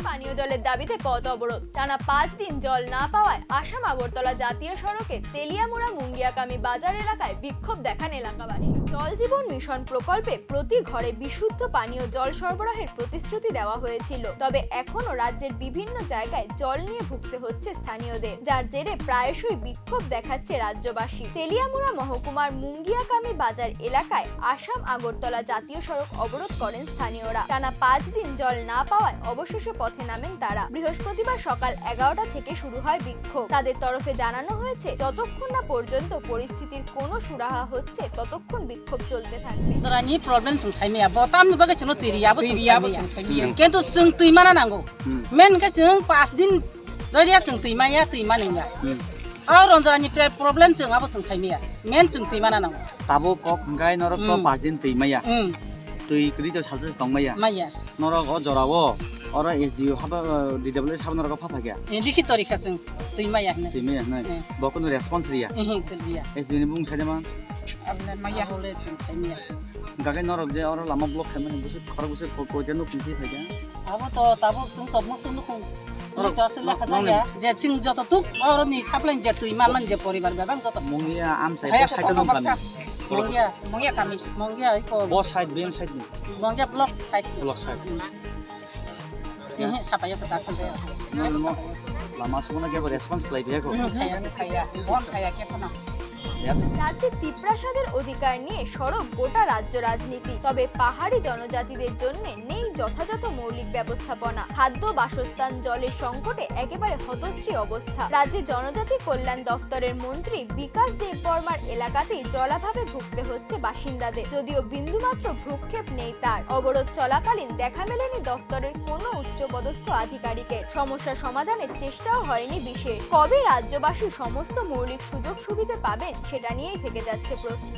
পানীয় জলের দাবিতে পথ অবরোধ। টানা 5 দিন জল না পাওয়ায় আসাম আগরতলা জাতীয় সড়কে তেলিয়ামুড়া মুঙ্গিয়াকামী বাজার এলাকায় বিক্ষোভ দেখান এলাকাবাসী। জল জীবন মিশন প্রকল্পে প্রতি ঘরে বিশুদ্ধ পানীয় জল সরবরাহের প্রতিশ্রুতি দেওয়া হয়েছিল, তবে এখনো রাজ্যের বিভিন্ন জায়গায় জল নিয়ে ভুগতে হচ্ছে স্থানীয়দের, যার জেরে প্রায়শই বিক্ষোভ দেখাচ্ছে রাজ্যবাসী। তেলিয়ামুড়া মহকুমার মুঙ্গিয়াকামী বাজার এলাকায় আসাম আগরতলা জাতীয় সড়ক অবরোধ করেন স্থানীয়রা। টানা 5 দিন জল না পাওয়ায় অবশেষে পথে নামেন তারা। বৃহস্পতিবার সকাল 11টা থেকে শুরু হয় বিক্ষোভ। তাদের তরফে জানানো হয়েছে, যতক্ষণ না পর্যন্ত পরিস্থিতির কোনো সুরাহা হচ্ছে ততক্ষণ বিক্ষোভ চলতে থাকবে। তোরানি প্রবলেম সংসাইমিয়া বতাম নিবাগে চনো তেরিয়াবো সংসাইমিয়া কিন্তু जों তুইমানা নাঙ্গো মেন কে जों 5 दिन দরিয়া जों তুইমায়া তুইমানিয়া আর অঞ্জরানি প্রবলেম जों আবো সংসাইমিয়া মেন जों তুইমানা নাঙ্গো tabo kok hinggai norok to 5 din tui maya tui kri to salsa tong maya মাইয়া norok o jorawo ora sdu haba dw sab norok pha phagya লিখিত তরিকা जों তুইমায়া নে tui maya nai bokun response riya করিয়া sdu ni bung sadema আমনে মাইয়া হলে সংসাইমিয়া gagai norok je ora lama block khamen busu khara busu ko jenu kunti phagya আবো তো তাবো जों তো মুসুন খুন তো আসলে খাজায়া যে जों যতটুক অরনি সাপ্লাই যে তুইমান যে পরিবার বেবাং যত mongia am side to side nom kami মঙ্গিয়া কামি মঙ্গিয়া ইকো bo side ben side ni মঙ্গিয়া block side block side ini siapa ya kita kerja lama suguna ge response klai bia ko kayak কেমন রাজ্যে তিপ্রাসাদের অধিকার নিয়ে সরব গোটা রাজ্য রাজনীতি, তবে পাহাড়ি জনজাতিদের জন্য নেই যথাযথ মৌলিক ব্যবস্থাপনা। খাদ্য, বাসস্থান, জলের সংকটে একেবারে হতশ্রী অবস্থা। রাজ্যের জনজাতি কল্যাণ দফতরের মন্ত্রী বিকাশ দেববর্মার এলাকাতেই জলাভাবে ভুগতে হচ্ছে বাসিন্দাদের, যদিও বিন্দুমাত্র ভ্রুক্ষেপ নেই তার। অবরোধ চলাকালীন দেখা মেলেনি দফতরের কোনো উচ্চপদস্থ আধিকারিকের। সমস্যা সমাধানের চেষ্টাও হয়নি বিশেষ। কবে রাজ্যবাসী সমস্ত মৌলিক সুযোগ সুবিধা পাবেন সেটা নিয়েই থেকে যাচ্ছে প্রশ্ন।